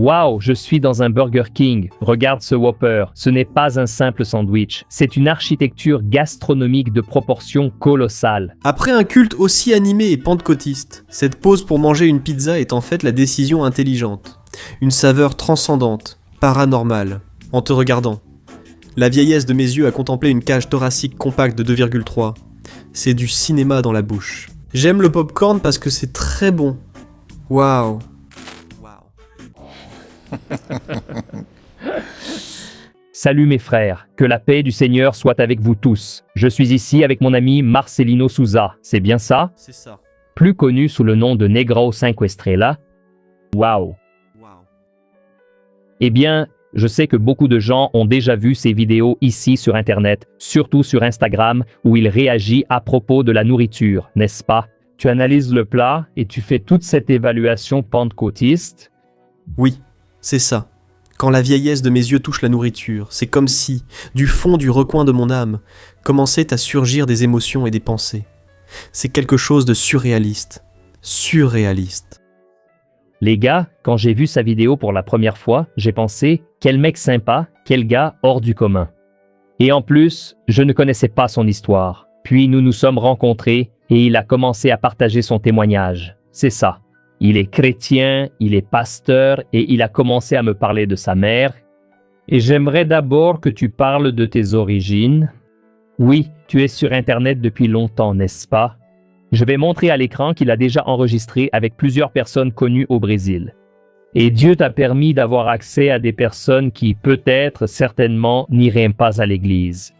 Waouh, je suis dans un Burger King. Regarde ce Whopper. Ce n'est pas un simple sandwich. C'est une architecture gastronomique de proportions colossales. Après un culte aussi animé et pentecôtiste, cette pause pour manger une pizza est en fait la décision intelligente. Une saveur transcendante, paranormale, en te regardant. La vieillesse de mes yeux à contempler une cage thoracique compacte de 2,3. C'est du cinéma dans la bouche. J'aime le popcorn parce que c'est très bon. Waouh. Salut mes frères, que la paix du Seigneur soit avec vous tous. Je suis ici avec mon ami Marcelino Souza, c'est bien ça? C'est ça. Plus connu sous le nom de Negro Cinco Estrella. Waouh. Eh bien, je sais que beaucoup de gens ont déjà vu ces vidéos ici sur Internet, surtout sur Instagram, où il réagit à propos de la nourriture, n'est-ce pas? Tu analyses le plat et tu fais toute cette évaluation pentecôtiste. Oui, c'est ça. Quand la vieillesse de mes yeux touche la nourriture, c'est comme si, du fond du recoin de mon âme, commençaient à surgir des émotions et des pensées. C'est quelque chose de surréaliste. Surréaliste. Les gars, quand j'ai vu sa vidéo pour la première fois, j'ai pensé, quel mec sympa, quel gars hors du commun. Et en plus, je ne connaissais pas son histoire. Puis nous nous sommes rencontrés et il a commencé à partager son témoignage. C'est ça. Il est chrétien, il est pasteur et il a commencé à me parler de sa mère. Et j'aimerais d'abord que tu parles de tes origines. Oui, tu es sur Internet depuis longtemps, n'est-ce pas? Je vais montrer à l'écran qu'il a déjà enregistré avec plusieurs personnes connues au Brésil. Et Dieu t'a permis d'avoir accès à des personnes qui, peut-être, certainement, n'iraient pas à l'église.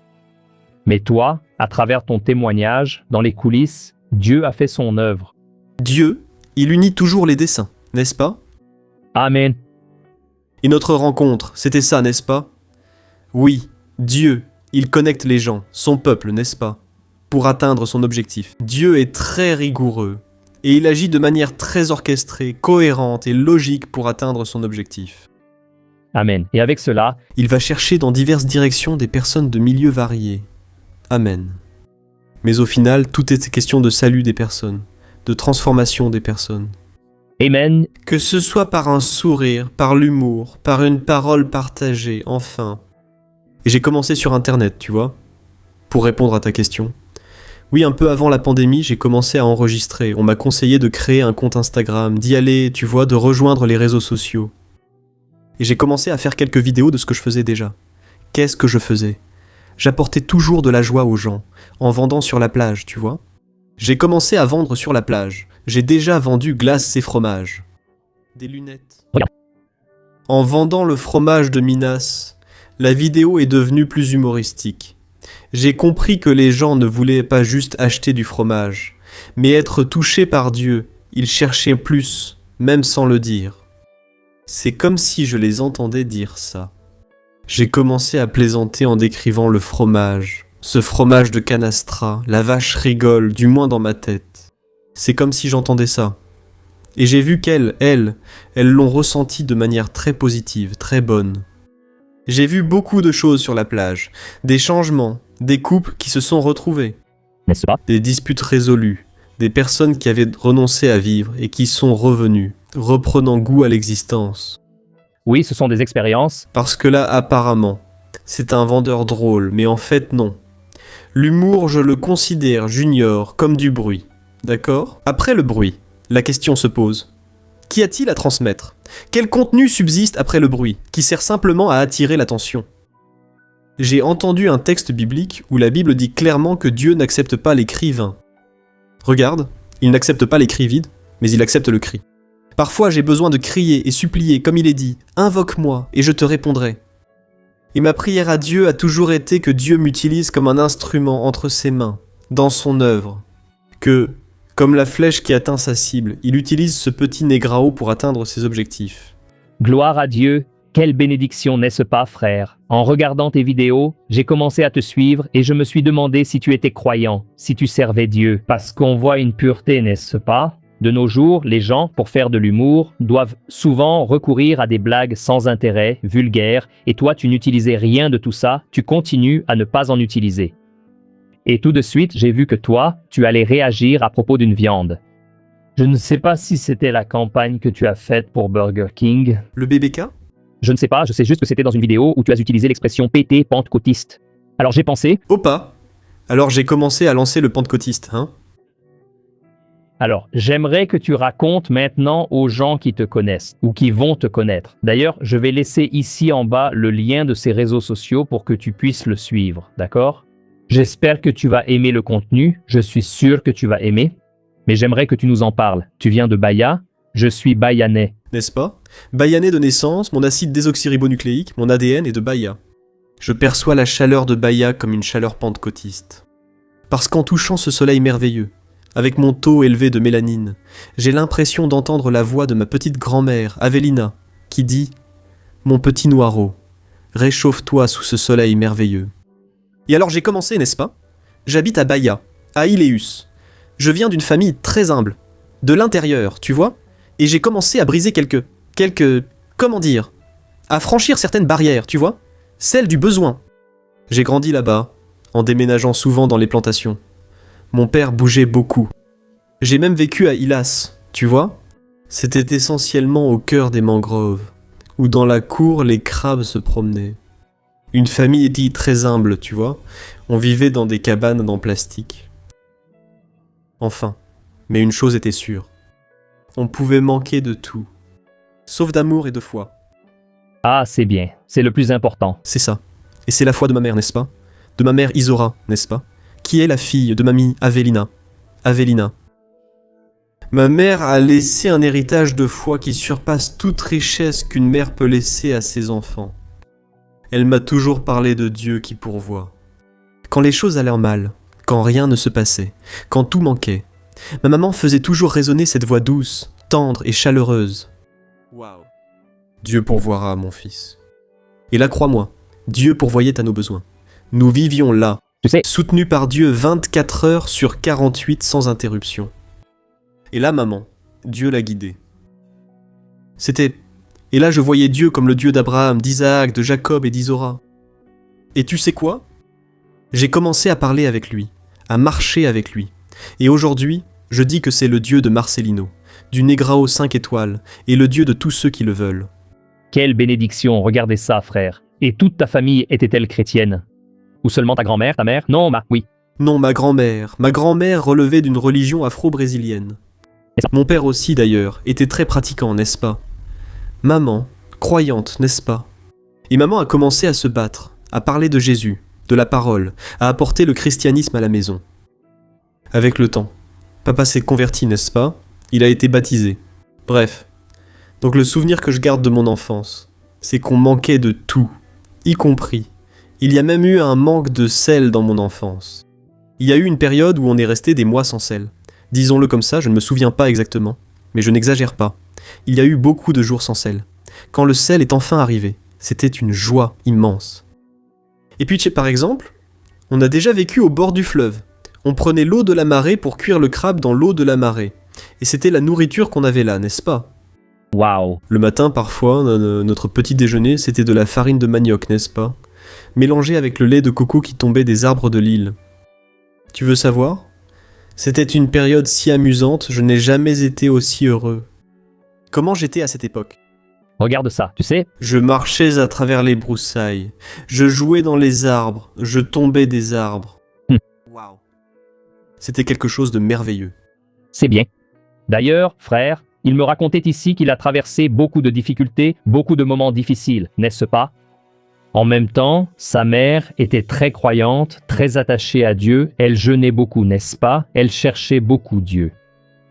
Mais toi, à travers ton témoignage, dans les coulisses, Dieu a fait son œuvre. Dieu, il unit toujours les desseins, n'est-ce pas? Amen. Et notre rencontre, c'était ça, n'est-ce pas? Oui, Dieu, il connecte les gens, son peuple, n'est-ce pas? Pour atteindre son objectif. Dieu est très rigoureux, et il agit de manière très orchestrée, cohérente et logique pour atteindre son objectif. Amen. Et avec cela, il va chercher dans diverses directions des personnes de milieux variés. Amen. Mais au final, tout est question de salut des personnes, de transformation des personnes. Amen. Que ce soit par un sourire, par l'humour, par une parole partagée, enfin. Et j'ai commencé sur Internet, tu vois, pour répondre à ta question. Oui, un peu avant la pandémie, j'ai commencé à enregistrer. On m'a conseillé de créer un compte Instagram, d'y aller, tu vois, de rejoindre les réseaux sociaux. Et j'ai commencé à faire quelques vidéos de ce que je faisais déjà. Qu'est-ce que je faisais? J'apportais toujours de la joie aux gens, en vendant sur la plage, tu vois. J'ai commencé à vendre sur la plage. J'ai déjà vendu glaces et fromages. Des lunettes. Regarde. En vendant le fromage de Minas, la vidéo est devenue plus humoristique. J'ai compris que les gens ne voulaient pas juste acheter du fromage, mais être touchés par Dieu. Ils cherchaient plus, même sans le dire. C'est comme si je les entendais dire ça. J'ai commencé à plaisanter en décrivant le fromage. Ce fromage de canastra, la vache rigole, du moins dans ma tête. C'est comme si j'entendais ça. Et j'ai vu elles l'ont ressenti de manière très positive, très bonne. J'ai vu beaucoup de choses sur la plage, des changements, des couples qui se sont retrouvés, n'est-ce pas? des disputes résolues, des personnes qui avaient renoncé à vivre et qui sont revenues, reprenant goût à l'existence. Oui, ce sont des expériences. Parce que là, apparemment, c'est un vendeur drôle, mais en fait non. L'humour, je le considère, junior, comme du bruit. D'accord? Après le bruit, la question se pose. Qu'y a-t-il à transmettre? Quel contenu subsiste après le bruit, qui sert simplement à attirer l'attention? J'ai entendu un texte biblique où la Bible dit clairement que Dieu n'accepte pas les cris vains. Regarde, il n'accepte pas les cris vides, mais il accepte le cri. Parfois j'ai besoin de crier et supplier, comme il est dit, « Invoque-moi et je te répondrai ». Et ma prière à Dieu a toujours été que Dieu m'utilise comme un instrument entre ses mains, dans son œuvre. Que, comme la flèche qui atteint sa cible, il utilise ce petit négrao pour atteindre ses objectifs. Gloire à Dieu, quelle bénédiction, n'est-ce pas, frère? En regardant tes vidéos, j'ai commencé à te suivre et je me suis demandé si tu étais croyant, si tu servais Dieu. Parce qu'on voit une pureté, n'est-ce pas? De nos jours, les gens, pour faire de l'humour, doivent souvent recourir à des blagues sans intérêt, vulgaires, et toi tu n'utilisais rien de tout ça, tu continues à ne pas en utiliser. Et tout de suite, j'ai vu que toi, tu allais réagir à propos d'une viande. Je ne sais pas si c'était la campagne que tu as faite pour Burger King. Le BBK? Je ne sais pas, je sais juste que c'était dans une vidéo où tu as utilisé l'expression pété pentecôtiste. Alors j'ai pensé, Opa! Alors j'ai commencé à lancer le pentecôtiste, hein? alors j'aimerais que tu racontes maintenant aux gens qui te connaissent ou qui vont te connaître. D'ailleurs, je vais laisser ici en bas le lien de ces réseaux sociaux pour que tu puisses le suivre, d'accord? J'espère que tu vas aimer le contenu, je suis sûr que tu vas aimer, mais j'aimerais que tu nous en parles. Tu viens de Bahia, je suis bahianais. N'est-ce pas? Bahianais de naissance, mon acide désoxyribonucléique, mon ADN est de Bahia. Je perçois la chaleur de Bahia comme une chaleur pentecôtiste. Parce qu'en touchant ce soleil merveilleux, avec mon taux élevé de mélanine, j'ai l'impression d'entendre la voix de ma petite grand-mère, Avelina, qui dit « Mon petit Noiro, réchauffe-toi sous ce soleil merveilleux. » Et alors j'ai commencé, n'est-ce pas? J'habite à Bahia, à Ileus. Je viens d'une famille très humble, de l'intérieur, tu vois? Et j'ai commencé à briser comment dire? À franchir certaines barrières, tu vois? Celles du besoin. J'ai grandi là-bas, en déménageant souvent dans les plantations. Mon père bougeait beaucoup. J'ai même vécu à Ilas, tu vois? C'était essentiellement au cœur des mangroves, où dans la cour les crabes se promenaient. Une famille était très humble, tu vois? On vivait dans des cabanes en plastique. Enfin, mais une chose était sûre. On pouvait manquer de tout, sauf d'amour et de foi. Ah, c'est bien, c'est le plus important. C'est ça. Et c'est la foi de ma mère, n'est-ce pas? De ma mère Isora, n'est-ce pas? Qui est la fille de mamie Avelina. Avelina. Ma mère a laissé un héritage de foi qui surpasse toute richesse qu'une mère peut laisser à ses enfants. Elle m'a toujours parlé de Dieu qui pourvoit. Quand les choses allaient mal, quand rien ne se passait, quand tout manquait, ma maman faisait toujours résonner cette voix douce, tendre et chaleureuse. Waouh. Dieu pourvoira, mon fils. Et là, crois-moi, Dieu pourvoyait à nos besoins. Nous vivions là, Tu sais, soutenus par Dieu 24 heures sur 48 sans interruption. Et là, maman, Dieu l'a guidée. Et là, je voyais Dieu comme le Dieu d'Abraham, d'Isaac, de Jacob et d'Isora. Et tu sais quoi? J'ai commencé à parler avec lui, à marcher avec lui. Et aujourd'hui, je dis que c'est le Dieu de Marcelino, du Negrao 5 étoiles, et le Dieu de tous ceux qui le veulent. quelle bénédiction, regardez ça, frère. Et toute ta famille était-elle chrétienne? Ou seulement ta grand-mère, ta mère? Non, oui. Non, ma grand-mère. Ma grand-mère relevait d'une religion afro-brésilienne. Mon père aussi, d'ailleurs, était très pratiquant, n'est-ce pas? Maman, croyante, n'est-ce pas? Et maman a commencé à se battre, à parler de Jésus, de la parole, à apporter le christianisme à la maison. Avec le temps, papa s'est converti, n'est-ce pas? Il a été baptisé. Bref. Donc le souvenir que je garde de mon enfance, c'est qu'on manquait de tout, y compris. Il y a même eu un manque de sel dans mon enfance. Il y a eu une période où on est resté des mois sans sel. Disons-le comme ça, je ne me souviens pas exactement, mais je n'exagère pas. Il y a eu beaucoup de jours sans sel. Quand le sel est enfin arrivé, c'était une joie immense. Et puis, par exemple, on a déjà vécu au bord du fleuve. On prenait l'eau de la marée pour cuire le crabe dans l'eau de la marée. Et c'était la nourriture qu'on avait là, n'est-ce pas? Waouh. Le matin, parfois, notre petit déjeuner, c'était de la farine de manioc, n'est-ce pas? Mélangée avec le lait de coco qui tombait des arbres de l'île. Tu veux savoir? C'était une période si amusante, je n'ai jamais été aussi heureux. Comment j'étais à cette époque? Regarde ça, tu sais, Je marchais à travers les broussailles, je jouais dans les arbres, je tombais des arbres. Waouh. C'était quelque chose de merveilleux. c'est bien. D'ailleurs, frère, il me racontait ici qu'il a traversé beaucoup de difficultés, beaucoup de moments difficiles, n'est-ce pas? En même temps, sa mère était très croyante, très attachée à Dieu, elle jeûnait beaucoup, n'est-ce pas? Elle cherchait beaucoup Dieu.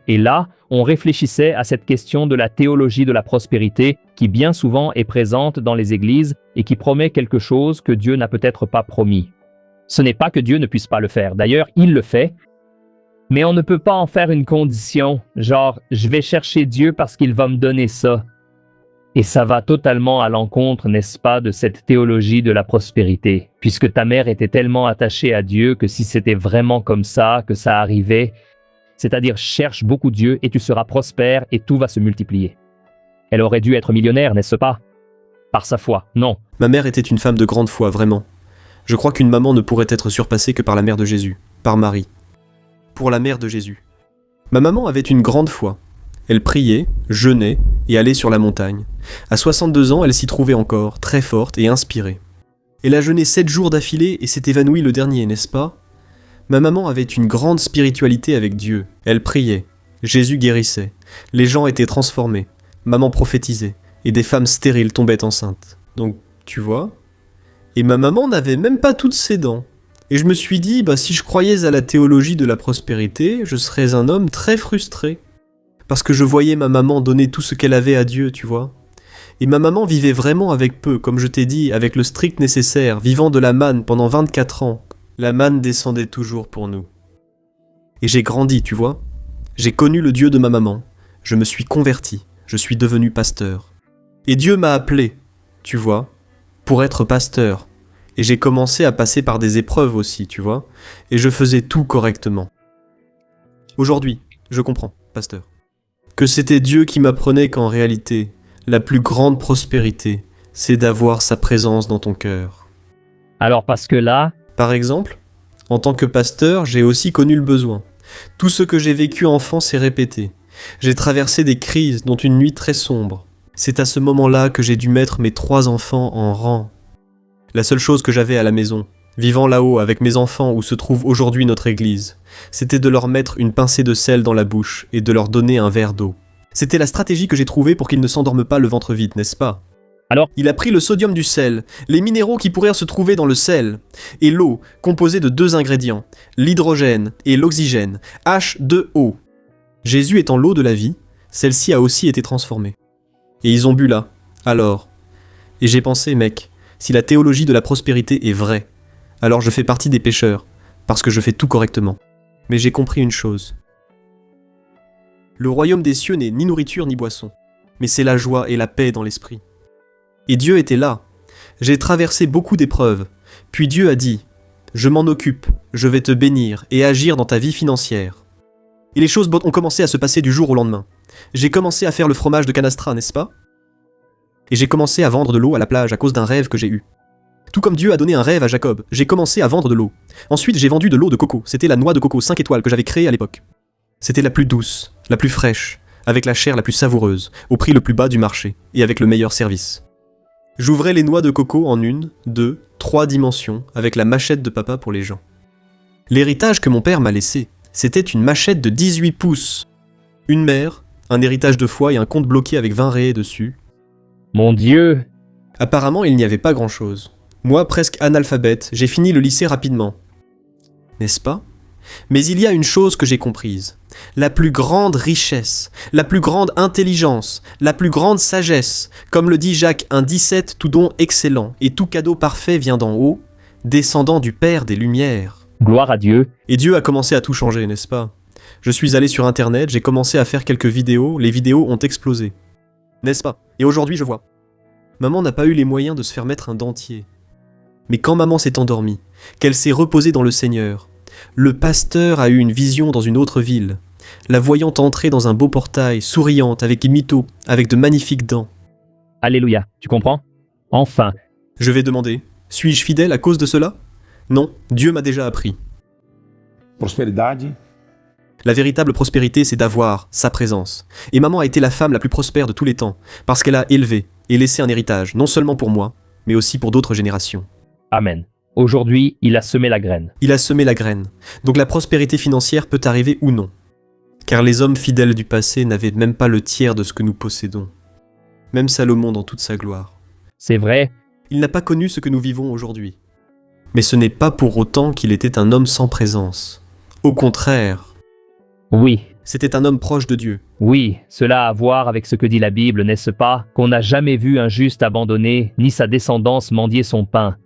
Et là, on réfléchissait à cette question de la théologie de la prospérité qui bien souvent est présente dans les églises et qui promet quelque chose que Dieu n'a peut-être pas promis. Ce n'est pas que Dieu ne puisse pas le faire, d'ailleurs, il le fait, mais on ne peut pas en faire une condition, genre « je vais chercher Dieu parce qu'il va me donner ça ». Et ça va totalement à l'encontre, n'est-ce pas, de cette théologie de la prospérité, puisque ta mère était tellement attachée à Dieu que si c'était vraiment comme ça, que ça arrivait, c'est-à-dire cherche beaucoup Dieu et tu seras prospère et tout va se multiplier. Elle aurait dû être millionnaire, n'est-ce pas? Par sa foi, non. Ma mère était une femme de grande foi, vraiment. Je crois qu'une maman ne pourrait être surpassée que par la mère de Jésus, par Marie. Pour la mère de Jésus. Ma maman avait une grande foi. Elle priait, jeûnait et allait sur la montagne. À 62 ans, elle s'y trouvait encore, très forte et inspirée. Elle a jeûné 7 jours d'affilée et s'est évanouie le dernier, n'est-ce pas? Ma maman avait une grande spiritualité avec Dieu. Elle priait. Jésus guérissait. Les gens étaient transformés. Maman prophétisait. Et des femmes stériles tombaient enceintes. Donc, tu vois? Et ma maman n'avait même pas toutes ses dents. Et je me suis dit, si je croyais à la théologie de la prospérité, je serais un homme très frustré. Parce que je voyais ma maman donner tout ce qu'elle avait à Dieu, tu vois. Et ma maman vivait vraiment avec peu, comme je t'ai dit, avec le strict nécessaire, vivant de la manne pendant 24 ans. La manne descendait toujours pour nous. Et j'ai grandi, tu vois. J'ai connu le Dieu de ma maman. Je me suis converti. Je suis devenu pasteur. Et Dieu m'a appelé, tu vois, pour être pasteur. Et j'ai commencé à passer par des épreuves aussi, tu vois. Et je faisais tout correctement. Aujourd'hui, je comprends, pasteur, que c'était Dieu qui m'apprenait qu'en réalité, la plus grande prospérité, c'est d'avoir sa présence dans ton cœur. Alors parce que là, Par exemple, en tant que pasteur, j'ai aussi connu le besoin. Tout ce que j'ai vécu enfant s'est répété. J'ai traversé des crises, dont une nuit très sombre. C'est à ce moment-là que j'ai dû mettre mes 3 enfants en rang. La seule chose que j'avais à la maison, vivant là-haut avec mes enfants où se trouve aujourd'hui notre église, c'était de leur mettre une pincée de sel dans la bouche et de leur donner un verre d'eau. C'était la stratégie que j'ai trouvée pour qu'ils ne s'endorment pas le ventre vide, n'est-ce pas? alors, Il a pris le sodium du sel, les minéraux qui pourraient se trouver dans le sel, et l'eau, composée de 2 ingrédients, l'hydrogène et l'oxygène, H2O. Jésus étant l'eau de la vie, celle-ci a aussi été transformée. Et ils ont bu là, alors. Et j'ai pensé, mec, si la théologie de la prospérité est vraie, alors je fais partie des pécheurs, parce que je fais tout correctement. Mais j'ai compris une chose. Le royaume des cieux n'est ni nourriture ni boisson, mais c'est la joie et la paix dans l'esprit. Et Dieu était là. J'ai traversé beaucoup d'épreuves. Puis Dieu a dit, « Je m'en occupe, je vais te bénir et agir dans ta vie financière. » Et les choses ont commencé à se passer du jour au lendemain. J'ai commencé à faire le fromage de canastra, n'est-ce pas? Et j'ai commencé à vendre de l'eau à la plage à cause d'un rêve que j'ai eu. Tout comme Dieu a donné un rêve à Jacob, j'ai commencé à vendre de l'eau. Ensuite, j'ai vendu de l'eau de coco. C'était la noix de coco 5 étoiles que j'avais créée à l'époque. C'était la plus douce, la plus fraîche, avec la chair la plus savoureuse, au prix le plus bas du marché, et avec le meilleur service. J'ouvrais les noix de coco en 1, 2, 3 dimensions, avec la machette de papa pour les gens. L'héritage que mon père m'a laissé, c'était une machette de 18 pouces. Une mère, un héritage de foi et un compte bloqué avec 20 rayés dessus. mon Dieu, Apparemment, il n'y avait pas grand-chose. Moi, presque analphabète, j'ai fini le lycée rapidement. N'est-ce pas? Mais il y a une chose que j'ai comprise. La plus grande richesse, la plus grande intelligence, la plus grande sagesse, comme le dit Jacques, un 17, tout don excellent, et tout cadeau parfait vient d'en haut, descendant du Père des Lumières. gloire à Dieu. Et Dieu a commencé à tout changer, n'est-ce pas? Je suis allé sur Internet, j'ai commencé à faire quelques vidéos, les vidéos ont explosé. N'est-ce pas? Et aujourd'hui, je vois. Maman n'a pas eu les moyens de se faire mettre un dentier. Mais quand maman s'est endormie, qu'elle s'est reposée dans le Seigneur, le pasteur a eu une vision dans une autre ville, la voyant entrer dans un beau portail, souriante, avec des mythos, avec de magnifiques dents. Alléluia, tu comprends? Enfin, Je vais demander, suis-je fidèle à cause de cela? Non, Dieu m'a déjà appris. Prosperidade La véritable prospérité, c'est d'avoir sa présence. Et maman a été la femme la plus prospère de tous les temps, parce qu'elle a élevé et laissé un héritage, non seulement pour moi, mais aussi pour d'autres générations. amen. Aujourd'hui, il a semé la graine. Il a semé la graine. Donc la prospérité financière peut arriver ou non. Car les hommes fidèles du passé n'avaient même pas le tiers de ce que nous possédons. Même Salomon dans toute sa gloire. C'est vrai, Il n'a pas connu ce que nous vivons aujourd'hui. Mais ce n'est pas pour autant qu'il était un homme sans présence. Au contraire, oui, c'était un homme proche de Dieu. oui, cela a à voir avec ce que dit la Bible, n'est-ce pas? Qu'on n'a jamais vu un juste abandonné, ni sa descendance mendier son pain.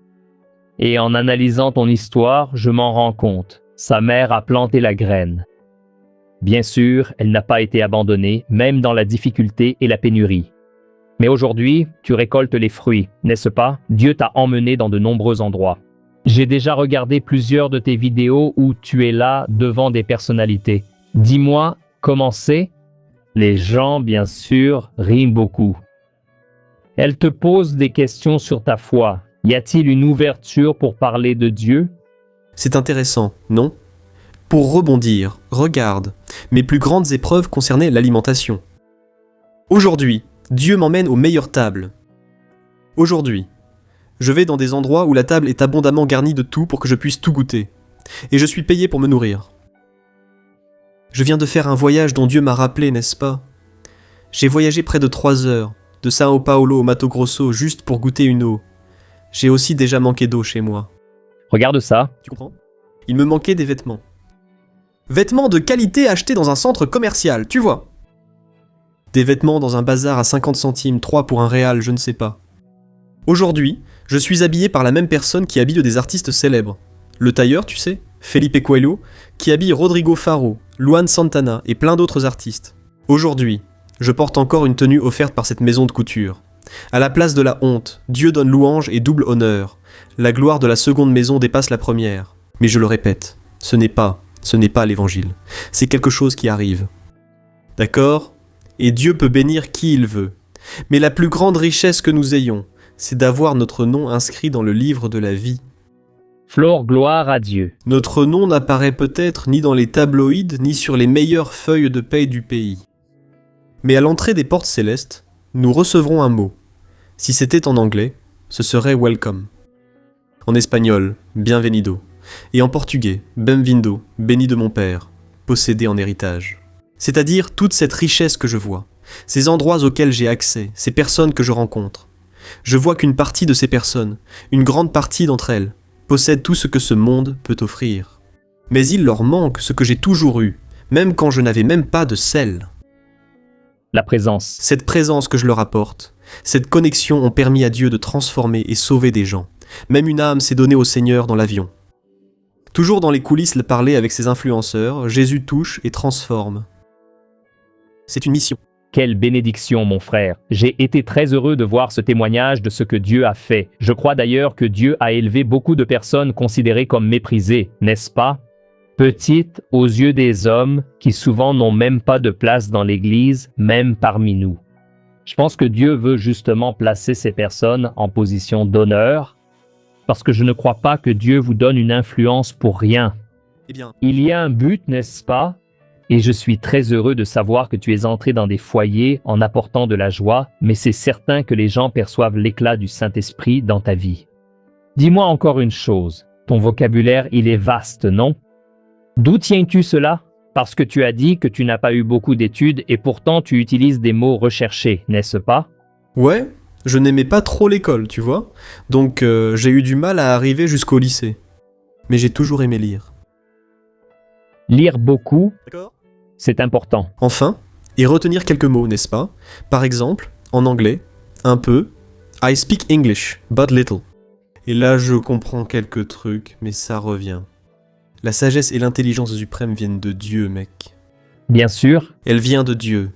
Et en analysant ton histoire, je m'en rends compte. Sa mère a planté la graine. Bien sûr, elle n'a pas été abandonnée, même dans la difficulté et la pénurie. Mais aujourd'hui, tu récoltes les fruits, n'est-ce pas? Dieu t'a emmené dans de nombreux endroits. J'ai déjà regardé plusieurs de tes vidéos où tu es là devant des personnalités. Dis-moi, comment c'est? Les gens, bien sûr, rient beaucoup. Elles te posent des questions sur ta foi. Y a-t-il une ouverture pour parler de Dieu? C'est intéressant, non? Pour rebondir, regarde, mes plus grandes épreuves concernaient l'alimentation. Aujourd'hui, Dieu m'emmène aux meilleures tables. Aujourd'hui, je vais dans des endroits où la table est abondamment garnie de tout pour que je puisse tout goûter. Et je suis payé pour me nourrir. Je viens de faire un voyage dont Dieu m'a rappelé, n'est-ce pas? J'ai voyagé près de 3 heures, de Sao Paulo au Mato Grosso, juste pour goûter une eau. J'ai aussi déjà manqué d'eau chez moi. Regarde ça. Tu comprends? Il me manquait des vêtements. Vêtements de qualité achetés dans un centre commercial, tu vois. Des vêtements dans un bazar à 50 centimes, 3 pour un réal, je ne sais pas. Aujourd'hui, je suis habillé par la même personne qui habille des artistes célèbres. Le tailleur, tu sais, Felipe Coelho, qui habille Rodrigo Faro, Luan Santana et plein d'autres artistes. Aujourd'hui, je porte encore une tenue offerte par cette maison de couture. À la place de la honte, Dieu donne louange et double honneur. La gloire de la seconde maison dépasse la première. Mais je le répète, ce n'est pas l'évangile. C'est quelque chose qui arrive. D'accord? Et Dieu peut bénir qui il veut. Mais la plus grande richesse que nous ayons, c'est d'avoir notre nom inscrit dans le livre de la vie. Flore, gloire à Dieu. Notre nom n'apparaît peut-être ni dans les tabloïds, ni sur les meilleures feuilles de paye du pays. Mais à l'entrée des portes célestes, nous recevrons un mot. Si c'était en anglais, ce serait welcome. En espagnol, bienvenido. Et en portugais, bem-vindo, béni de mon père, possédé en héritage. C'est-à-dire toute cette richesse que je vois, ces endroits auxquels j'ai accès, ces personnes que je rencontre. Je vois qu'une partie de ces personnes, une grande partie d'entre elles, possèdent tout ce que ce monde peut offrir. Mais il leur manque ce que j'ai toujours eu, même quand je n'avais même pas de sel. La présence. Cette présence que je leur apporte, cette connexion ont permis à Dieu de transformer et sauver des gens. Même une âme s'est donnée au Seigneur dans l'avion. Toujours dans les coulisses le parler avec ses influenceurs, Jésus touche et transforme. C'est une mission. Quelle bénédiction, mon frère. J'ai été très heureux de voir ce témoignage de ce que Dieu a fait. Je crois d'ailleurs que Dieu a élevé beaucoup de personnes considérées comme méprisées, n'est-ce pas? Petites aux yeux des hommes qui souvent n'ont même pas de place dans l'Église, même parmi nous. Je pense que Dieu veut justement placer ces personnes en position d'honneur, parce que je ne crois pas que Dieu vous donne une influence pour rien. Eh bien, Il y a un but, n'est-ce pas? Et je suis très heureux de savoir que tu es entré dans des foyers en apportant de la joie, mais c'est certain que les gens perçoivent l'éclat du Saint-Esprit dans ta vie. Dis-moi encore une chose, ton vocabulaire, il est vaste, non? D'où tiens-tu cela? Parce que tu as dit que tu n'as pas eu beaucoup d'études et pourtant tu utilises des mots recherchés, n'est-ce pas? ouais, je n'aimais pas trop l'école, tu vois. Donc j'ai eu du mal à arriver jusqu'au lycée. Mais j'ai toujours aimé lire. Lire beaucoup, D'accord. c'est important. Enfin, et retenir quelques mots, n'est-ce pas? Par exemple, en anglais, un peu, I speak English, but little. Et là, je comprends quelques trucs, mais ça revient. La sagesse et l'intelligence suprême viennent de Dieu, mec. Bien sûr, Elle vient de Dieu.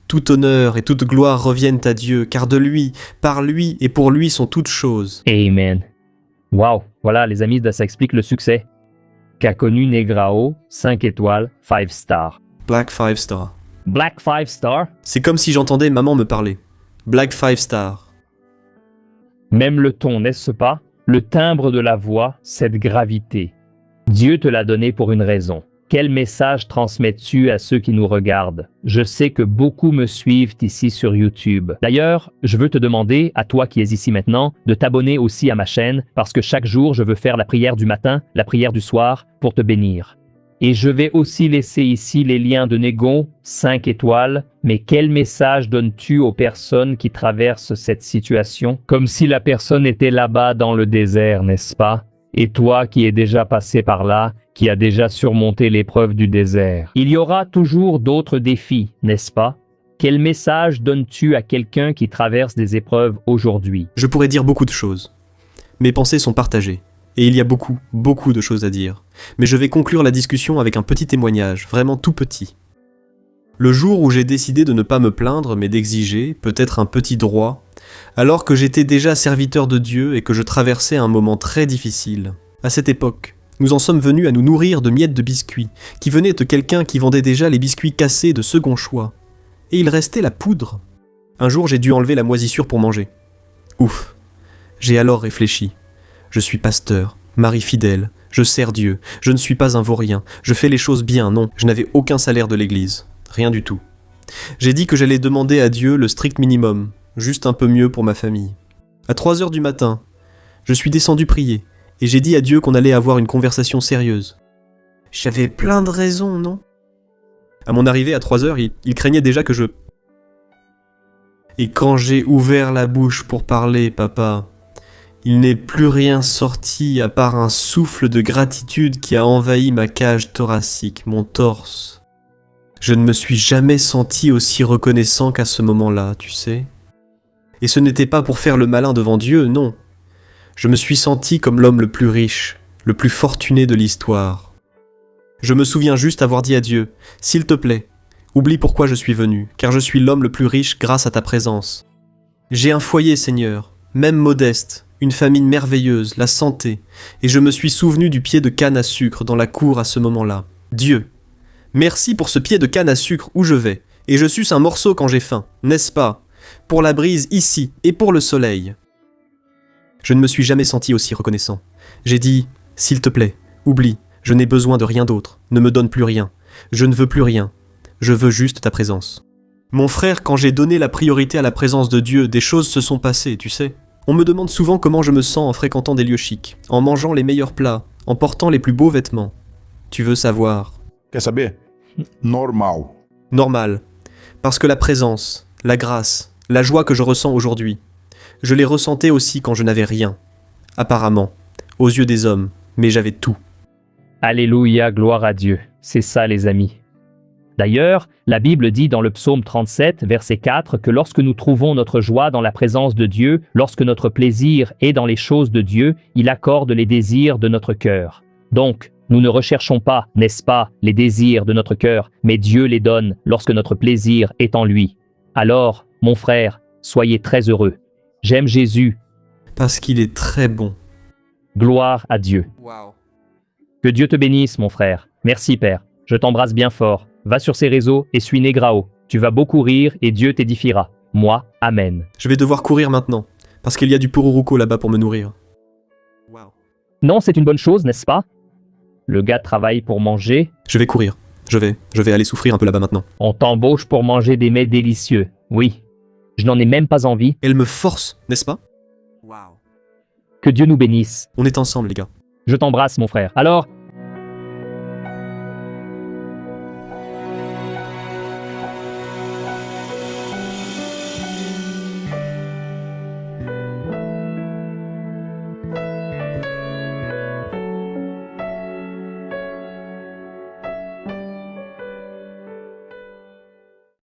Tout honneur et toute gloire reviennent à Dieu, car de lui, par lui et pour lui sont toutes choses. Amen. Wow, voilà les amis, ça explique le succès qu'a connu Negrao, 5 étoiles, 5 stars. Black 5 Star. Black 5 star, C'est comme si j'entendais maman me parler. Black 5 Star. même le ton, n'est-ce pas? Le timbre de la voix, cette gravité. Dieu te l'a donné pour une raison. Quel message transmets-tu à ceux qui nous regardent? Je sais que beaucoup me suivent ici sur YouTube. D'ailleurs, je veux te demander, à toi qui es ici maintenant, de t'abonner aussi à ma chaîne parce que chaque jour, je veux faire la prière du matin, la prière du soir pour te bénir. Et je vais aussi laisser ici les liens de Négon, 5 étoiles. Mais quel message donnes-tu aux personnes qui traversent cette situation? Comme si la personne était là-bas dans le désert, n'est-ce pas? Et toi qui es déjà passé par là, qui as déjà surmonté l'épreuve du désert. Il y aura toujours d'autres défis, n'est-ce pas? Quel message donnes-tu à quelqu'un qui traverse des épreuves aujourd'hui? Je pourrais dire beaucoup de choses. Mes pensées sont partagées. Et il y a beaucoup, beaucoup de choses à dire. Mais je vais conclure la discussion avec un petit témoignage, vraiment tout petit. Le jour où j'ai décidé de ne pas me plaindre, mais d'exiger, peut-être un petit droit, alors que j'étais déjà serviteur de Dieu et que je traversais un moment très difficile. À cette époque, nous en sommes venus à nous nourrir de miettes de biscuits, qui venaient de quelqu'un qui vendait déjà les biscuits cassés de second choix. Et il restait la poudre. Un jour, j'ai dû enlever la moisissure pour manger. Ouf. J'ai alors réfléchi. Je suis pasteur, mari fidèle, Je sers Dieu. Je ne suis pas un vaurien. Je fais les choses bien, non. Je n'avais aucun salaire de l'église. Rien du tout. J'ai dit que j'allais demander à Dieu le strict minimum, juste un peu mieux pour ma famille. À 3 heures du matin, je suis descendu prier, et j'ai dit à Dieu qu'on allait avoir une conversation sérieuse. J'avais plein de raisons, non? À mon arrivée à 3 heures, il craignait déjà que je... Et quand j'ai ouvert la bouche pour parler, papa, il n'est plus rien sorti à part un souffle de gratitude qui a envahi ma cage thoracique, mon torse. Je ne me suis jamais senti aussi reconnaissant qu'à ce moment-là, tu sais. Et ce n'était pas pour faire le malin devant Dieu, non. Je me suis senti comme l'homme le plus riche, le plus fortuné de l'histoire. Je me souviens juste avoir dit à Dieu, « S'il te plaît, oublie pourquoi je suis venu, car je suis l'homme le plus riche grâce à ta présence. J'ai un foyer, Seigneur, même modeste, une famille merveilleuse, la santé, et je me suis souvenu du pied de canne à sucre dans la cour à ce moment-là. Dieu, merci pour ce pied de canne à sucre où je vais, et je suce un morceau quand j'ai faim, n'est-ce pas? Pour la brise ici, et pour le soleil. » Je ne me suis jamais senti aussi reconnaissant. J'ai dit, « S'il te plaît, oublie, je n'ai besoin de rien d'autre, ne me donne plus rien, je ne veux plus rien, je veux juste ta présence. » Mon frère, quand j'ai donné la priorité à la présence de Dieu, des choses se sont passées, tu sais. On me demande souvent comment je me sens en fréquentant des lieux chics, en mangeant les meilleurs plats, en portant les plus beaux vêtements. Tu veux savoir? Quer saber? Normal. Normal. Parce que la présence, la grâce, la joie que je ressens aujourd'hui, je les ressentais aussi quand je n'avais rien. Apparemment, aux yeux des hommes, mais j'avais tout. Alléluia, gloire à Dieu. C'est ça, les amis. D'ailleurs, la Bible dit dans le psaume 37, verset 4, que lorsque nous trouvons notre joie dans la présence de Dieu, lorsque notre plaisir est dans les choses de Dieu, il accorde les désirs de notre cœur. Donc, nous ne recherchons pas, n'est-ce pas, les désirs de notre cœur, mais Dieu les donne lorsque notre plaisir est en lui. Alors, mon frère, soyez très heureux. J'aime Jésus. Parce qu'il est très bon. Gloire à Dieu. Wow. Que Dieu te bénisse, mon frère. Merci, Père. Je t'embrasse bien fort. Va sur ces réseaux et suis Negrao. Tu vas beaucoup rire et Dieu t'édifiera. Moi, Amen. Je vais devoir courir maintenant, parce qu'il y a du pururuco là-bas pour me nourrir. Wow. Non, c'est une bonne chose, n'est-ce pas? Le gars travaille pour manger. Je vais courir. Je vais aller souffrir un peu là-bas maintenant. On t'embauche pour manger des mets délicieux. Oui. Je n'en ai même pas envie. Elle me force, n'est-ce pas? Wow. Que Dieu nous bénisse. On est ensemble, les gars. Je t'embrasse, mon frère. Alors,